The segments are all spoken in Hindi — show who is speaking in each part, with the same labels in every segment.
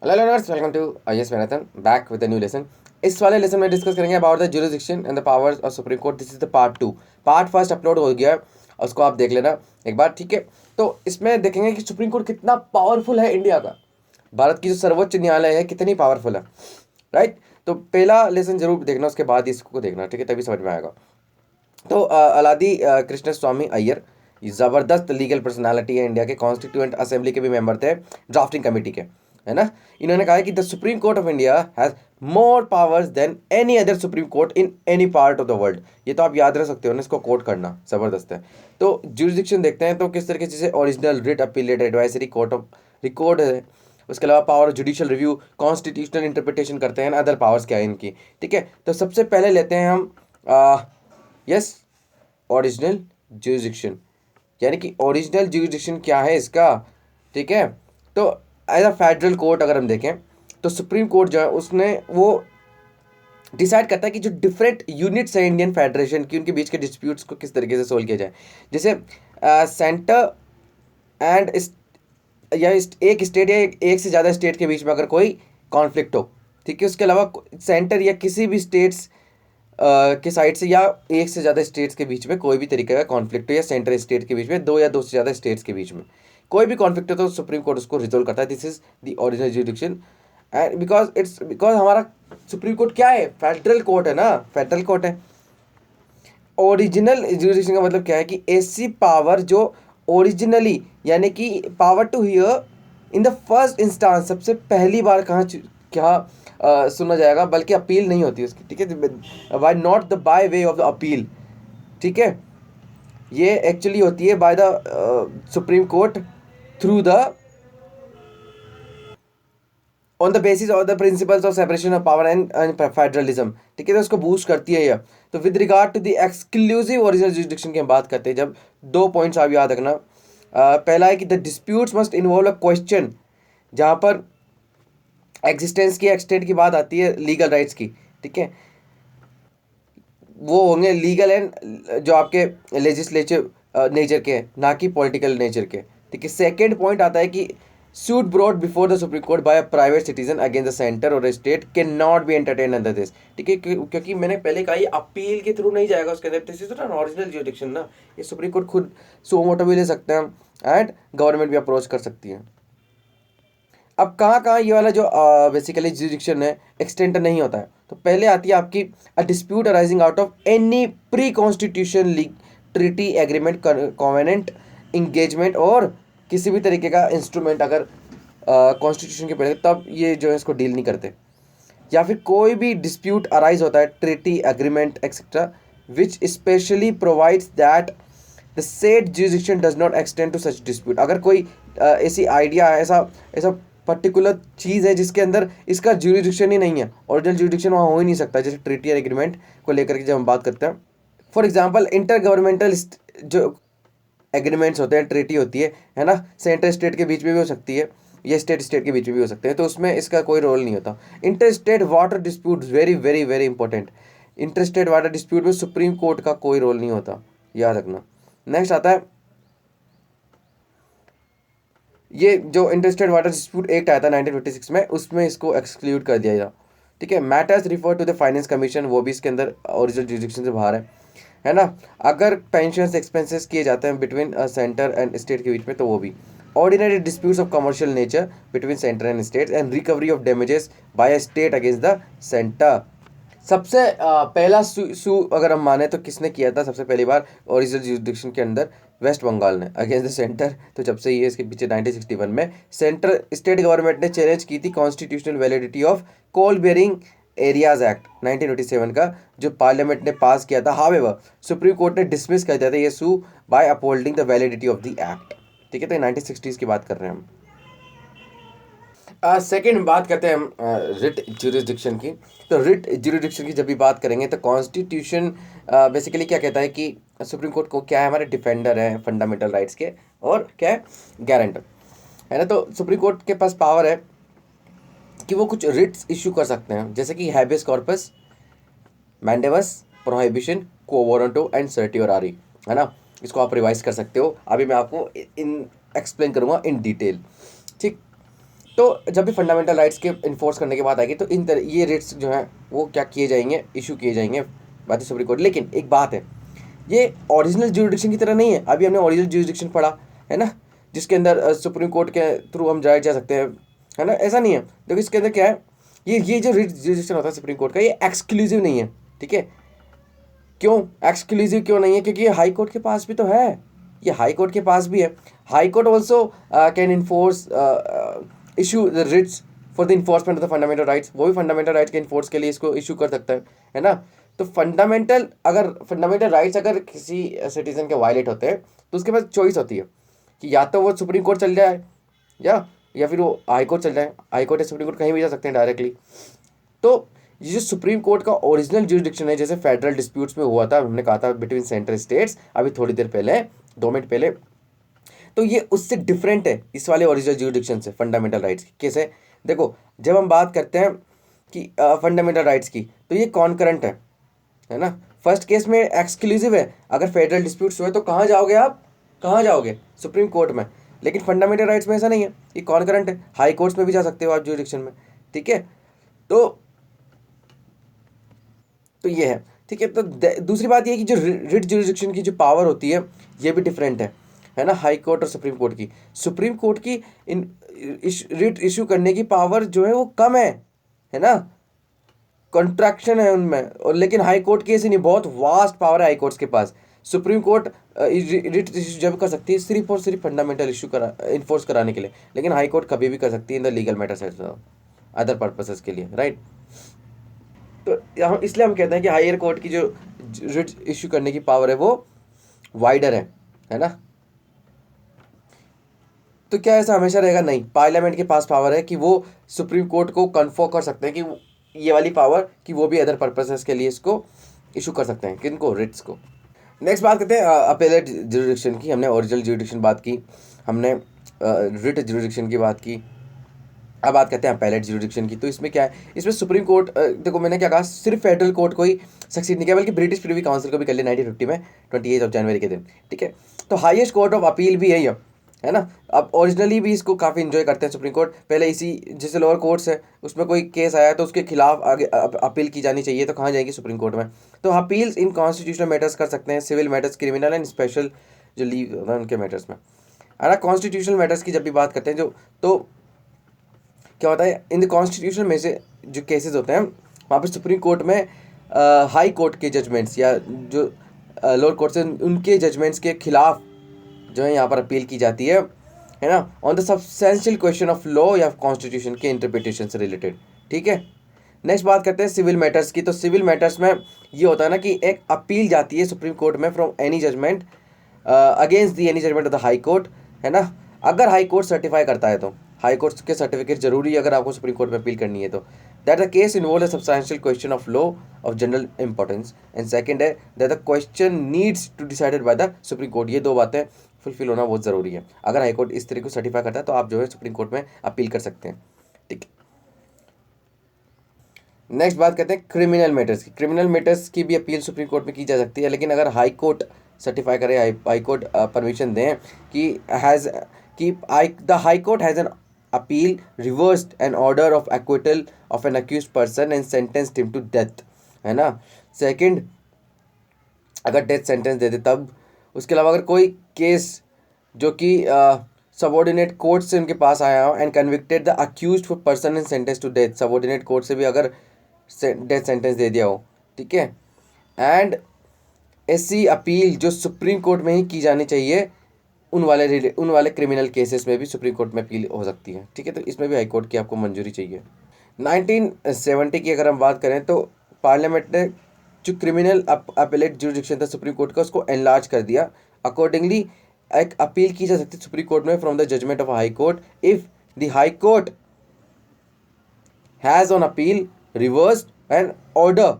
Speaker 1: Hello learners, welcome to IAS marathon back with the new lesson. इस वाले लेसन में डिस्कस करेंगे about the jurisdiction and the powers of supreme court. This is the part 2। Part first upload हो गया है, उसको आप देख लेना एक बार, ठीक है। तो इसमें देखेंगे कि सुप्रीम कोर्ट कितना पावरफुल है इंडिया का। भारत की जो सर्वोच्च न्यायालय है कितनी पावरफुल है, राइट। तो पहला लेसन जरूर देखना, उसके बाद इसको देखना, ठीक है, तभी समझ में आएगा। तो अलादी कृष्ण स्वामी अय्यर ज़बरदस्त लीगल पर्सनालिटी है, इंडिया के कॉन्स्टिट्यूएंट असेंबली के भी मेंबर थे, ड्राफ्टिंग कमेटी के, है ना। इन्होंने कहा है कि the supreme court of India has more powers than any other supreme court in any part of the world. ये तो आप याद रख सकते हो ना, इसको कोट करना ज़बरदस्त है। तो जुरिसडिक्शन देखते हैं तो किस तरीके से original writ appellate advisory court of record है। उसके अलावा power of judicial review, constitutional interpretation करते हैं, अदर पावर्स क्या है इनकी, ठीक है। तो सबसे पहले लेते हैं हम यस ओरिजिनल जुरिसडिक्शन, यानी कि ओरिजिनल जुरिसडिक्शन क्या है इसका, ठीक है। तो एज अ फेडरल कोर्ट अगर हम देखें तो सुप्रीम कोर्ट जो है उसने वो डिसाइड करता है कि जो डिफरेंट यूनिट्स हैं इंडियन फेडरेशन की, उनके बीच के डिस्प्यूट्स को किस तरीके से सोल्व किया जाए। जैसे सेंटर एंड या एक स्टेट या एक से ज़्यादा स्टेट के बीच में अगर कोई कॉन्फ्लिक्ट हो, ठीक है। उसके अलावा सेंटर या किसी भी स्टेट्स के साइड से, या एक से ज़्यादा स्टेट्स के बीच में कोई भी तरीके का कॉन्फ्लिक्ट हो, या सेंटर स्टेट के बीच में, दो या दो से ज़्यादा स्टेट्स के बीच में कोई भी कॉन्फ्लिक्ट हो तो सुप्रीम कोर्ट उसको रिजोल्व करता है। This is the original jurisdiction. And because हमारा सुप्रीम कोर्ट क्या है, फेडरल कोर्ट है ना, फेडरल कोर्ट है। ओरिजिनल जुरिसडिक्शन का मतलब क्या है कि ऐसी पावर जो ओरिजिनली, यानी कि power to hear in the first instance, सबसे पहली बार कहाँ क्या सुना जाएगा, बल्कि अपील नहीं होती उसकी, ठीक है। By not the by way of the appeal, ठीक है। ये एक्चुअली होती है by the supreme court through the on the basis of the principles of separation of power and federalism, ठीक है। तो उसको बूस्ट करती है ये। तो with regard to the exclusive original jurisdiction की हम बात करते हैं, जब दो पॉइंट्स आप याद रखना। पहला है कि the disputes must involve a question, जहाँ पर एग्जिस्टेंस की एक्सटेंट की बात आती है लीगल राइट्स की, ठीक है। वो होंगे लीगल एंड जो आपके लेजिस्लेटिव नेचर के, ना कि पॉलिटिकल नेचर के, ठीक है। सेकेंड पॉइंट आता है कि suit brought before the supreme Court by a private citizen against the centre और state can not be entertain under this, ठीक है। क्योंकि मैंने पहले कहा ये अपील के थ्रू नहीं जाएगा उसके अंदर। This is not original jurisdiction ना, ये सुप्रीम कोर्ट खुद सो मोटो भी ले सकते हैं एंड गवर्नमेंट भी अप्रोच कर सकती है। अब कहाँ कहाँ ये वाला जो बेसिकली जुरिसडिक्शन है एक्सटेंड नहीं होता है, तो पहले आती है आपकी a dispute arising out of any pre constitution league treaty agreement covenant engagement, और किसी भी तरीके का इंस्ट्रूमेंट अगर कॉन्स्टिट्यूशन के पहले, तब ये जो है इसको डील नहीं करते। या फिर कोई भी डिस्प्यूट अराइज होता है, treaty agreement etcetera, which specially provides that the set jurisdiction does not extend to such dispute. अगर कोई ऐसी आइडिया है, ऐसा ऐसा पर्टिकुलर चीज़ है जिसके अंदर इसका जुरिसडिक्शन ही नहीं है, ओरिजिनल जुरिसडिक्शन वहाँ हो ही नहीं सकता, जैसे ट्रीटी एग्रीमेंट को लेकर के जब हम बात करते हैं। फॉर एग्जाम्पल इंटर गवर्नमेंटल जो एग्रीमेंट्स होते हैं, ट्रीटी होती है ना, सेंटर स्टेट के बीच में भी हो सकती है, ये स्टेट स्टेट के बीच में भी हो सकते हैं, तो उसमें इसका कोई रोल नहीं होता। Inter state water dispute, very very very important. Inter state water dispute में सुप्रीम कोर्ट का कोई रोल नहीं होता, याद रखना। नेक्स्ट आता है ये जो इंटरस्टेट वाटर डिस्प्यूट एक्ट आया था 1956 में, उसमें इसको एक्सक्लूड कर दिया गया, ठीक है। Matters refer to the finance commission, वो भी इसके अंदर ओरिजिनल जुरिसडिक्शन से बाहर है ना। अगर पेंशन एक्सपेंसेस किए जाते हैं बिटवीन सेंटर एंड स्टेट के बीच में, तो वो भी। Ordinary disputes of commercial nature between centre and state and recovery of damages by a state against the centre. सबसे पहला सू अगर हम माने तो किसने किया था सबसे पहली बार ओरिजिनल जुरिसडिक्शन के अंदर, वेस्ट बंगाल ने अगेंस्ट द सेंटर। तो जब से ये इसके पीछे 1961 में सेंट्रल स्टेट गवर्नमेंट ने चैलेंज की थी constitutional validity of coal bearing areas act 1987 का, जो पार्लियामेंट ने पास किया था। हावेवर सुप्रीम कोर्ट ने डिसमिस कर दिया था ये sue by upholding the validity of the act, ठीक है। तो 1960s की बात कर रहे हैं हम। सेकेंड बात करते हैं हम रिट जुरिसडिक्शन की। तो रिट जुरिसडिक्शन की जब भी बात करेंगे तो कॉन्स्टिट्यूशन बेसिकली क्या कहता है कि सुप्रीम कोर्ट को क्या है, हमारे डिफेंडर हैं फंडामेंटल राइट्स के, और क्या है, गारंटर, है ना। तो सुप्रीम कोर्ट के पास पावर है कि वो कुछ रिट्स इशू कर सकते हैं, जैसे कि habeas corpus, mandamus, prohibition, quo warranto and certiorari, है ना। इसको आप रिवाइज कर सकते हो, अभी मैं आपको इन एक्सप्लेन करूँगा इन डिटेल, ठीक। तो जब भी फंडामेंटल राइट्स के इन्फोर्स करने की बात आएगी तो ये रिट्स जो हैं वो क्या किए जाएंगे, इशू किए जाएंगे भारतीय सुप्रीम कोर्ट। लेकिन एक बात है, ये ओरिजिनल ज्यूरिडिक्शन की तरह नहीं है। अभी हमने ओरिजिनल ज्यूरिडिक्शन पढ़ा है ना, जिसके अंदर सुप्रीम कोर्ट के थ्रू हम जाए जा सकते हैं, है ना। ऐसा नहीं है, देखो इसके अंदर क्या है, ये जो रिट ज्यूरिडिक्शन होता है सुप्रीम कोर्ट का, ये एक्सक्लूसिव नहीं है, ठीक है। क्यों एक्सक्लूसिव क्यों नहीं है? क्योंकि ये हाई कोर्ट के पास भी तो है, ये हाई कोर्ट के पास भी है। High court also can enforce issue the Ritz for the enforcement of the fundamental rights. वो भी फंडामेंटल राइट्स के इन्फोर्स के लिए इसको इशू कर सकता है ना। तो फंडामेंटल राइट्स अगर किसी सिटीजन के वायलेट होते हैं तो उसके पास चॉइस होती है कि या तो वो सुप्रीम कोर्ट चल जाए या फिर वो हाई कोर्ट चल जाए। हाई कोर्ट या सुप्रीम कोर्ट कहीं भी जा सकते हैं डायरेक्टली। तो ये जो सुप्रीम कोर्ट का ओरिजिनल ज्यूरिडिक्शन है, जैसे फेडरल डिस्प्यूट्स में हुआ था, हमने कहा था बिटवीन सेंट्रल स्टेट्स अभी थोड़ी देर पहले, 2 मिनट पहले, तो ये उससे डिफरेंट है इस वाले ओरिजिनल ज्यूरिडिक्शन से, फंडामेंटल राइट्स की। कैसे? देखो, जब हम बात करते हैं कि फंडामेंटल राइट्स की, तो ये कॉन्करेंट है ना। फर्स्ट केस में एक्सक्लूसिव है, अगर फेडरल डिस्प्यूट्स हुए तो कहाँ जाओगे आप? कहाँ जाओगे? सुप्रीम कोर्ट में। लेकिन फंडामेंटल राइट्स में ऐसा नहीं है, ये कॉन्करेंट है, हाई कोर्ट्स में भी जा सकते हो आप ज्यूरिडिक्शन में, ठीक है। तो ये है, ठीक है। तो दूसरी बात ये है कि जो रिट ज्यूरिडिक्शन की जो पावर होती है ये भी डिफरेंट है ना, हाई कोर्ट और सुप्रीम कोर्ट की। सुप्रीम कोर्ट की इन रिट इशू करने की पावर जो है वो कम है ना, कॉन्ट्रैक्शन है उनमें। और लेकिन हाई कोर्ट की ऐसी नहीं, बहुत वास्ट पावर है हाई कोर्ट्स के पास। सुप्रीम कोर्ट रिट इशू जब कर सकती है सिर्फ और सिर्फ फंडामेंटल इशू इन्फोर्स कराने के लिए, लेकिन हाई कोर्ट कभी भी कर सकती है in the legal matters other purposes के लिए, राइट। तो यहाँ इसलिए हम कहते हैं कि हायर कोर्ट की जो रिट इशू करने की पावर है वो वाइडर है ना। तो क्या ऐसा हमेशा रहेगा? नहीं, पार्लियामेंट के पास पावर है कि वो सुप्रीम कोर्ट को कन्फर्म कर सकते हैं कि ये वाली पावर कि वो भी अदर पर्पसेस के लिए इसको इशू कर सकते हैं, किनको? रिट्स को। नेक्स्ट बात करते हैं अपेलेट ज्यूरिडिक्शन की। हमने ओरिजिनल ज्यूरिडिक्शन बात की, हमने रिट ज्यूरिडिक्शन की बात की, अब बात करते हैं अपेलेट ज्यूरिडिक्शन की। तो इसमें क्या है, इसमें सुप्रीम कोर्ट, देखो मैंने क्या कहा, सिर्फ फेडरल कोर्ट को ही सक्सीड नहीं किया बल्कि ब्रिटिश प्रिवी काउंसिल को भी कर लिया 1950 में, 28 जनवरी के दिन, ठीक है। तो हाईएस्ट कोर्ट ऑफ अपील भी यही है ना। अब ओरिजिनली भी इसको काफ़ी इंजॉय करते हैं सुप्रीम कोर्ट। पहले इसी जैसे लोअर कोर्ट्स है, उसमें कोई केस आया तो उसके खिलाफ आगे अपील की जानी चाहिए, तो कहाँ जाएगी? सुप्रीम कोर्ट में। तो अपील्स इन कॉन्स्टिट्यूशनल मैटर्स कर सकते हैं, civil matters, criminal and special जो लीव होता है उनके मैटर्स में, है ना। कॉन्स्टिट्यूशनल मैटर्स की जब भी बात करते हैं जो, तो क्या होता है, इन द कॉन्स्टिट्यूशन में से जो केसेस होते हैं वहाँ पर सुप्रीम कोर्ट में हाई कोर्ट के जजमेंट्स या जो लोअर कोर्ट से उनके जजमेंट्स के खिलाफ जो है यहाँ पर अपील की जाती है ना, on the substantial question of law या कॉन्स्टिट्यूशन के इंटरप्रिटेशन से रिलेटेड, ठीक है। नेक्स्ट बात करते हैं सिविल मैटर्स की। तो सिविल मैटर्स में ये होता है ना कि एक अपील जाती है सुप्रीम कोर्ट में from any judgment against the any judgment of the high court, है ना। अगर हाई कोर्ट सर्टिफाई करता है तो हाई कोर्ट के सर्टिफिकेट जरूरी है अगर आपको सुप्रीम कोर्ट में अपील करनी है तो। That the case involve a substantial question of law of general importance, and second है that the question needs to decided by the supreme Court. ये दो बातें फुलफिल होना बहुत ज़रूरी है। अगर हाई कोर्ट इस तरीके को सर्टिफाई करता है तो आप जो है सुप्रीम कोर्ट में अपील कर सकते हैं, ठीक है। नेक्स्ट बात करते हैं क्रिमिनल मैटर्स की। क्रिमिनल मैटर्स की भी अपील सुप्रीम कोर्ट में की जा सकती है, लेकिन अगर हाई कोर्ट सर्टिफाई करे, हाई कोर्ट परमिशन दें कि हैज़ कि the high court has an appeal reversed an order of acquittal of an accused person and sentenced him to death, है ना। सेकंड, अगर डेथ सेंटेंस दे दे तब। उसके अलावा अगर कोई केस जो कि सबॉर्डिनेट कोर्ट से उनके पास आया हो and convicted the accused person and sentence to death, subordinate court से भी अगर डेथ सेंटेंस दे दिया हो, ठीक है। एंड ऐसी अपील जो सुप्रीम कोर्ट में ही की जानी चाहिए, उन वाले क्रिमिनल केसेस में भी सुप्रीम कोर्ट में अपील हो सकती है, ठीक है। तो इसमें भी हाई कोर्ट की आपको मंजूरी चाहिए। 1970 की अगर हम बात करें तो पार्लियामेंट ने जो क्रिमिनल अपीलेट जुरिडिक्शन था सुप्रीम कोर्ट का उसको एनलार्ज कर दिया। अकॉर्डिंगली एक अपील की जा सकती है सुप्रीम कोर्ट में from the judgment of high court if the high court has on appeal reversed an order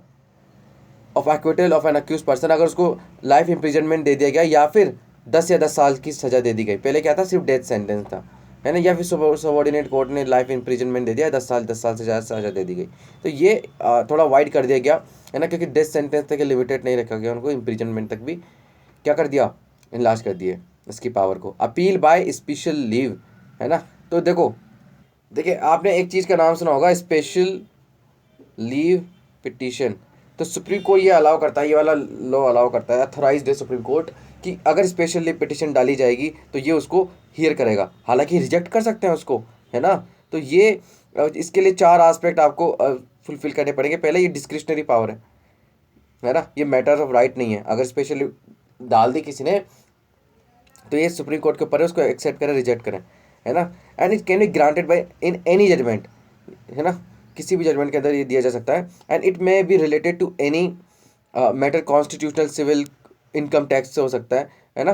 Speaker 1: of acquittal of an accuse person. अगर उसको लाइफ इम्प्रिजनमेंट दे दिया गया या फिर 10 या 10 साल की सज़ा दे दी गई, पहले क्या था सिर्फ डेथ सेंटेंस था, है ना, या फिर सबॉर्डिनेट कोर्ट ने लाइफ इम्प्रिजनमेंट दे दिया, 10 साल से ज़्यादा सज़ा दे दी गई, तो ये थोड़ा वाइड कर दिया गया, है ना, क्योंकि डेथ सेंटेंस तक लिमिटेड नहीं रखा गया, उनको इम्प्रिजनमेंट तक भी क्या कर दिया, इनलार्ज कर दिए इसकी पावर को। अपील बाय स्पेशल लीव, है ना। तो देखो देखिए आपने एक चीज़ का नाम सुना होगा, स्पेशल लीव पिटिशन। तो सुप्रीम कोर्ट ये अलाउ करता है, ये वाला लॉ अलाउ करता है, अथोराइज्ड है सुप्रीम कोर्ट, कि अगर स्पेशल लीव पिटिशन डाली जाएगी तो ये उसको हियर करेगा, हालांकि रिजेक्ट कर सकते हैं उसको, है ना। तो ये इसके लिए 4 एस्पेक्ट आपको फुलफिल करने पड़ेंगे। पहले ये डिस्क्रिशनरी पावर है ना, ये मैटर ऑफ राइट नहीं है। अगर स्पेशल लीव डाल दी किसी ने तो ये सुप्रीम कोर्ट के ऊपर है, उसको एक्सेप्ट करें रिजेक्ट करें, है ना। And it can be granted by in any judgment, है ना, किसी भी जजमेंट के अंदर ये दिया जा सकता है। And it may be related to any matter, constitutional, civil, income tax से हो सकता है ना,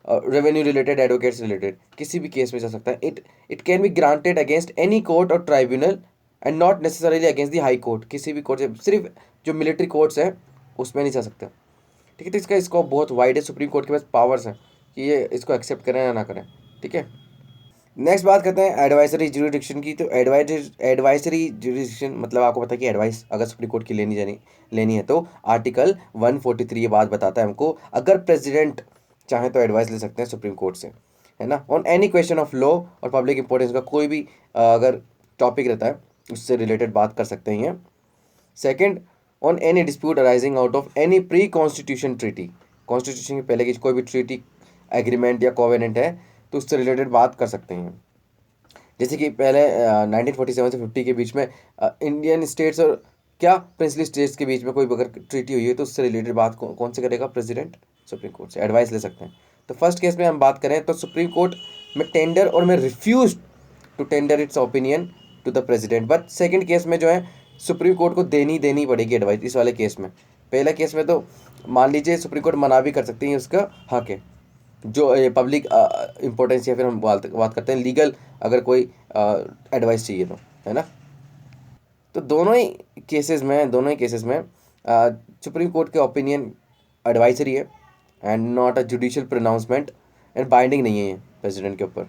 Speaker 1: रेवेन्यू रिलेटेड, एडवोकेट्स रिलेटेड, किसी भी केस में जा सकता है। It can be granted against any court और tribunal and not necessarily against the High Court, किसी भी कोर्ट से, सिर्फ जो मिलिट्री कोर्ट्स हैं उसमें नहीं जा सकता। ठीक है, तो इसका स्कोप बहुत वाइड है, सुप्रीम कोर्ट के पास पावर्स हैं कि ये इसको एक्सेप्ट करें या ना करें। ठीक है, नेक्स्ट बात करते हैं एडवाइजरी ज्यूरिडिक्शन की। तो एडवाइजरी ज्यूरिडिक्शन मतलब आपको पता है कि एडवाइस अगर सुप्रीम कोर्ट की लेनी है तो आर्टिकल 143 ये बात बताता है हमको, अगर प्रेसिडेंट चाहे तो एडवाइस ले सकते हैं सुप्रीम कोर्ट से, है ना, on any question of law और पब्लिक इंपॉर्टेंस का कोई भी अगर टॉपिक रहता है उससे रिलेटेड बात कर सकते हैं। Second, on any dispute arising out of any pre constitution treaty, constitution के पहले की कोई भी ट्रीटी, एग्रीमेंट या कोवेनेंट है तो उससे रिलेटेड बात कर सकते हैं। जैसे कि पहले 1947 से 50 के बीच में इंडियन स्टेट्स और क्या प्रिंसली स्टेट्स के बीच में कोई अगर ट्रीटी हुई है तो उससे रिलेटेड बात कौन से करेगा, प्रेसिडेंट सुप्रीम कोर्ट से एडवाइस ले सकते हैं। तो फर्स्ट केस में हम बात करें तो सुप्रीम कोर्ट में टेंडर और में refuse to tender its opinion to the president, but second case में जो है सुप्रीम कोर्ट को देनी पड़ेगी एडवाइस इस वाले केस में। पहला केस में तो मान लीजिए सुप्रीम कोर्ट मना भी कर सकती है, उसका हक है। जो पब्लिक इम्पोर्टेंस या फिर हम बात करते हैं लीगल, अगर कोई एडवाइस चाहिए तो, है ना। तो दोनों ही केसेस में सुप्रीम कोर्ट के ओपिनियन एडवाइजरी है and not a judicial pronouncement, and binding नहीं है ये प्रेसिडेंट के ऊपर,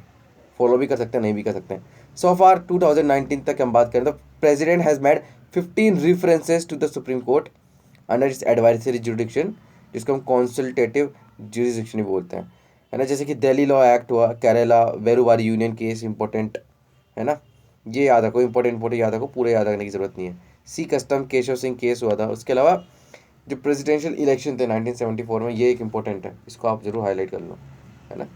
Speaker 1: फॉलो भी कर सकते हैं नहीं भी कर सकते हैं। सो फार 2019 तक हम बात करें तो president has made 15 references to the supreme court under its advisory jurisdiction, जिसको हम कॉन्सल्टेटिव जुरिडिक्शन भी बोलते हैं, है ना। जैसे कि दिल्ली लॉ एक्ट हुआ, केरला वेरुवारी यूनियन केस इंपॉर्टेंट, है ना, ये याद रखो, इंपॉर्टेंट याद रखो, पूरे याद रखने की जरूरत नहीं है। सी कस्टम केशव सिंह केस हुआ था। उसके अलावा जो प्रेसिडेंशियल इलेक्शन थे 1974 में, ये एक इंपॉर्टेंट है, इसको आप जरूर हाईलाइट कर लो, है ना।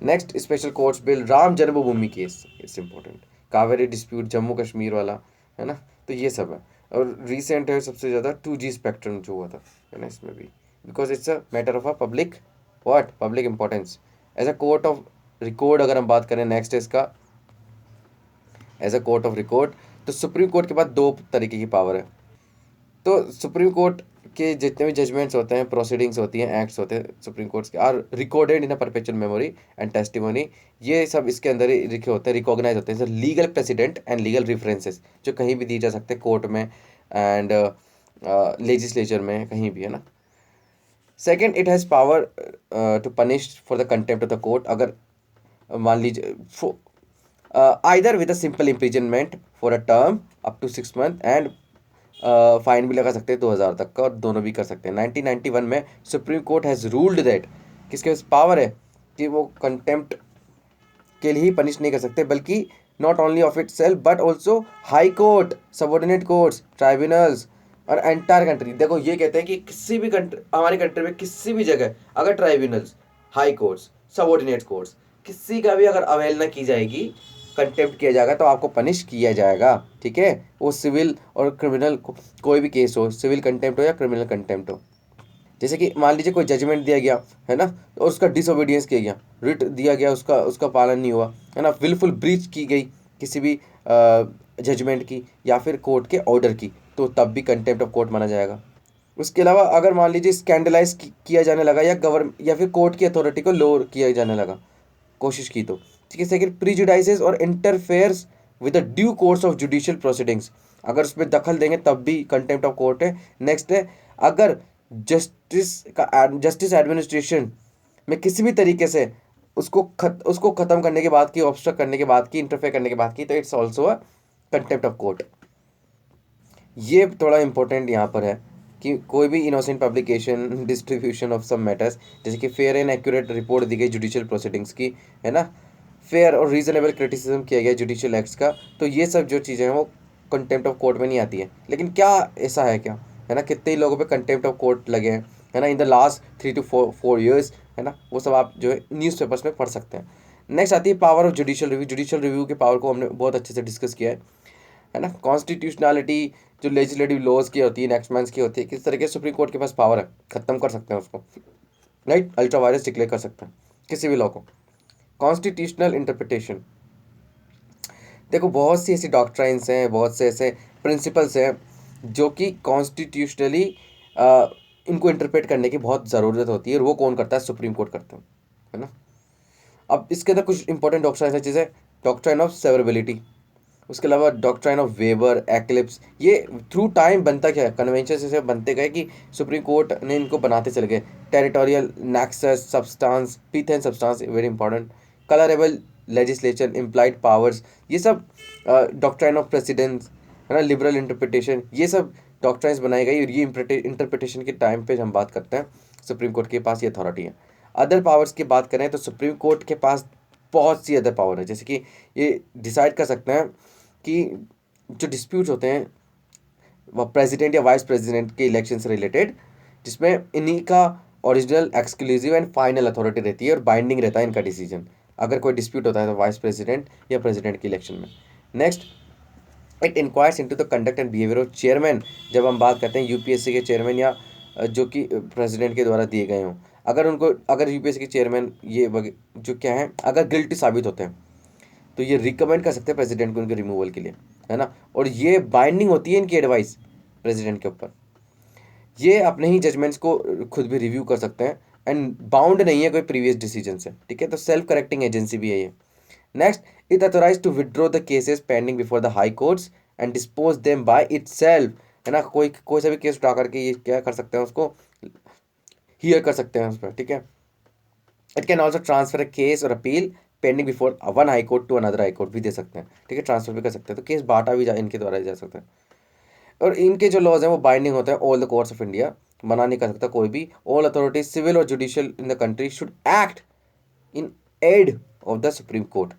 Speaker 1: Next special courts bill, Ram Janmabhoomi case, it's important. Kaveri dispute Jammu Kashmir वाला, है ना। तो ये सब है, और रिसेंट है सबसे ज़्यादा 2G स्पेक्ट्रम जो हुआ था, है ना, इसमें भी, because it's a matter of a public public importance. As a court of record अगर हम बात करें, नेक्स्ट है इसका as a court of record. तो सुप्रीम कोर्ट के पास 2 तरीके की पावर है। तो सुप्रीम कोर्ट के जितने भी जजमेंट्स होते हैं, प्रोसीडिंग्स होती हैं, एक्ट्स होते हैं सुप्रीम कोर्ट्स के, are recorded in a perpetual memory and testimony, ये सब इसके अंदर ही लिखे होते हैं, रिकॉग्नाइज होते हैं sir, legal president and legal references, जो कहीं भी दी जा सकते हैं, कोर्ट में एंड लेजिस्लेचर में, कहीं भी, है ना। Second, it has power to punish for the contempt of the court, अगर मान लीजिए either with a simple imprisonment for a term up to 6 month and fine भी लगा सकते हैं 2000 तक का, और दोनों भी कर सकते हैं। 1991 में supreme court has ruled that किसके पास पावर है कि वो कंटेम्प्ट के लिए ही पनिश नहीं कर सकते, बल्कि not only of it self but also high court, subordinate courts, tribunals और एंटायर कंट्री। देखो ये कहते हैं कि किसी भी कंट्री, हमारी कंट्री में किसी भी जगह अगर tribunals, high courts, subordinate courts, किसी का भी अगर अवहेलना की जाएगी, कंटेम्प्ट किया जाएगा तो आपको पनिश किया जाएगा। ठीक है, वो सिविल और क्रिमिनल कोई भी केस हो, सिविल कंटेम्प्ट हो या क्रिमिनल कंटेम्प्ट हो। जैसे कि मान लीजिए कोई जजमेंट दिया गया, है ना, और उसका डिसोबीडियंस किया गया, रिट दिया गया, उसका उसका पालन नहीं हुआ, है ना, विलफुल ब्रीच की गई किसी भी जजमेंट की या फिर कोर्ट के ऑर्डर की, तो तब भी कंटेम्प्ट ऑफ कोर्ट माना जाएगा। उसके अलावा अगर मान लीजिए स्कैंडलाइज किया जाने लगा या गवर्नमेंट या फिर कोर्ट की अथॉरिटी को लोअर किया जाने लगा, कोशिश की तो, ठीक है। सेकेंड, प्रीजुडाइसेस और interferes with the due course of judicial proceedings, अगर उसमें दखल देंगे तब भी कंटेम्प्ट ऑफ कोर्ट है। नेक्स्ट है, अगर जस्टिस एडमिनिस्ट्रेशन में किसी भी तरीके से उसको ख़त्म करने के बाद की, ऑब्स्ट्रक्ट करने के बाद की, इंटरफेयर करने के बाद की, तो it's also a contempt of court. ये थोड़ा इंपॉर्टेंट यहाँ पर है कि कोई भी innocent publication, distribution of some matters, जैसे कि फेयर एंड एक्यूरेट रिपोर्ट दी गई जुडिशियल प्रोसीडिंग्स की, है ना, फेयर और रीजनेबल क्रिटिसिज्म किया गया जुडिशियल एक्ट्स का, तो ये सब जो चीज़ें हैं वो कंटेम्प्ट ऑफ कोर्ट में नहीं आती है। लेकिन क्या ऐसा है क्या, है ना, कितने ही लोगों पे कंटेम्प्ट ऑफ कोर्ट लगे हैं, है ना, in the last 3 to 4 years, है ना, वो सब आप जो है न्यूज़पेपर्स में पढ़ सकते हैं। नेक्स्ट आती है power of judicial review. Judicial review के पावर को हमने बहुत अच्छे से डिस्कस किया है ना। कॉन्स्टिट्यूशनलिटी जो लेजिस्लेटिव लॉज की होती है, नेक्स्ट की होती है, किस तरह के सुप्रीम कोर्ट के पास पावर है, खत्म कर सकते हैं उसको, राइट, अल्ट्रा वायरस डिक्लेयर कर सकते हैं किसी भी लॉ को। कॉन्स्टिट्यूशनल इंटरप्रिटेशन, देखो बहुत सी ऐसी डॉक्ट्राइंस हैं, बहुत से ऐसे प्रिंसिपल्स हैं जो कि कॉन्स्टिट्यूशनली इनको इंटरप्रेट करने की बहुत ज़रूरत होती है, और वो कौन करता है, सुप्रीम कोर्ट करते हैं, है ना। अब इसके अंदर कुछ इंपॉर्टेंट डॉक्ट्राइंस है, जैसे डॉक्ट्राइन ऑफ सेवरेबिलिटी, उसके अलावा डॉक्ट्राइन ऑफ वेबर, एक्लिप्स। ये थ्रू टाइम बनता क्या है, कन्वेंशन से बनते गए कि सुप्रीम कोर्ट ने इनको बनाते चले गए। Territorial nexus, substance, pith and substance, very important. Colourable legislation, implied powers, ये सब डॉक्ट्राइन ऑफ प्रेसिडेंस, है ना, लिबरल इंटरप्रिटेशन, ये सब डॉक्ट्राइंस बनाई गई, और ये इंटरप्रिटेशन के टाइम पे हम बात करते हैं सुप्रीम कोर्ट के पास ये अथॉरिटी है। अदर पावर्स की बात करें तो सुप्रीम कोर्ट के पास बहुत सी अदर पावर है, जैसे कि ये डिसाइड कर सकते हैं कि जो डिस्प्यूट्स होते हैं वह प्रेसिडेंट या वाइस प्रेसिडेंट के इलेक्शन से रिलेटेड, जिसमें इन्हीं का original, exclusive and final authority रहती है और बाइंडिंग रहता है इनका डिसीजन, अगर कोई डिस्प्यूट होता है तो वाइस प्रेसिडेंट या प्रेसिडेंट के इलेक्शन में। Next, it enquires into the conduct and behaviour of chairman. जब हम बात करते हैं यूपीएससी के चेयरमैन या जो कि प्रेसिडेंट के द्वारा दिए गए हों, अगर यूपीएससी के चेयरमैन ये जो क्या है, अगर गिल्टी साबित होते हैं तो ये रिकमेंड कर सकते हैं प्रेसिडेंट को उनके रिमूवल के लिए, है ना। और ये बाइंडिंग होती है इनकी एडवाइस प्रेसिडेंट के ऊपर। ये अपने ही जजमेंट्स को खुद भी रिव्यू कर सकते हैं एंड बाउंड नहीं है कोई प्रीवियस डिसीजन से, ठीक है। तो सेल्फ करेक्टिंग एजेंसी भी है ये। Next, it authorise to withdraw the cases pending before the high courts and dispose them by itself, है ना। कोई कोई सा भी केस उठा करके ये क्या कर सकते हैं, उसको हियर कर सकते हैं उस पर, ठीक है। It can also transfer a case और appeal pending before one High Court to another High Court भी दे सकते हैं, ठीक है, ट्रांसफर भी कर सकते हैं। तो केस बांटा भी इनके द्वारा ही जा सकता है। और इनके जो लॉज हैं वो बाइंडिंग होते हैं all the courts of India, मना नहीं कर सकता कोई भी। ऑल अथॉरिटीज सिविल और judicial in the country should act in aid of the supreme court.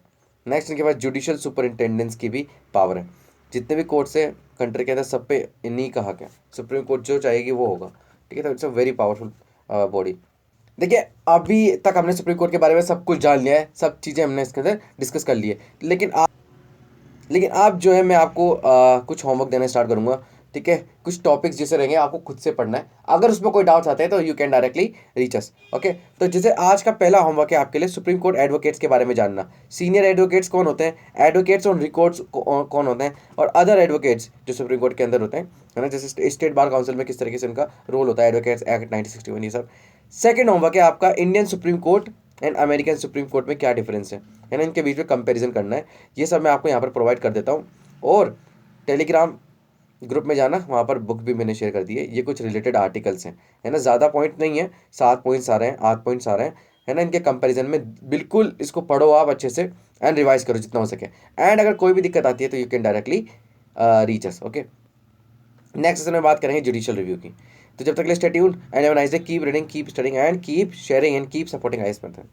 Speaker 1: Next, इनके पास जुडिशियल सुपरिंटेंडेंस की भी पावर है। जितने भी कोर्ट्स हैं कंट्री के अंदर सब पे इन्हीं का हक है, सुप्रीम कोर्ट जो चाहेगी वो होगा, ठीक है। तो it's a very powerful body. देखिए, अभी तक हमने सुप्रीम कोर्ट के बारे में सब कुछ जान लिया है, सब चीज़ें हमने इसके अंदर डिस्कस कर ली है। लेकिन आप जो है मैं आपको कुछ होमवर्क देना स्टार्ट करूंगा, ठीक है। कुछ टॉपिक्स जैसे रहेंगे आपको खुद से पढ़ना है, अगर उसमें कोई डाउट्स आते हैं तो you can directly reach us, okay. तो जैसे आज का पहला होमवर्क है आपके लिए सुप्रीम कोर्ट एडवोकेट्स के बारे में जानना। सीनियर एडवोकेट्स कौन होते हैं, एडवोकेट्स ऑन रिकॉर्ड्स कौन होते हैं, और अदर एडवोकेट्स जो सुप्रीम कोर्ट के अंदर होते हैं, है ना। जैसे स्टेट बार काउंसिल में किस तरीके से उनका रोल होता है, एडवोकेट्स एक्ट 1961, ये सब। सेकेंड होमवर्क है आपका Indian supreme court and American supreme court में क्या डिफरेंस है ना, इनके बीच में कंपैरिजन करना है। ये सब मैं आपको यहाँ पर प्रोवाइड कर देता हूँ, और टेलीग्राम ग्रुप में जाना, वहाँ पर बुक भी मैंने शेयर कर दी है। ये कुछ रिलेटेड आर्टिकल्स हैं, है ना, ज़्यादा पॉइंट नहीं है, 7 पॉइंट्स आ रहे हैं, 8 पॉइंट्स आ रहे हैं, है ना। इनके कंपैरिजन में बिल्कुल इसको पढ़ो आप अच्छे से एंड रिवाइज करो जितना हो सके। एंड अगर कोई भी दिक्कत आती है तो you can directly reach us, okay. Next session में बात करेंगे जुडिशियल रिव्यू की। तो जब तक के लिए stay tuned and have a nice day, keep reading, keep studying and keep sharing and keep supporting IAS method.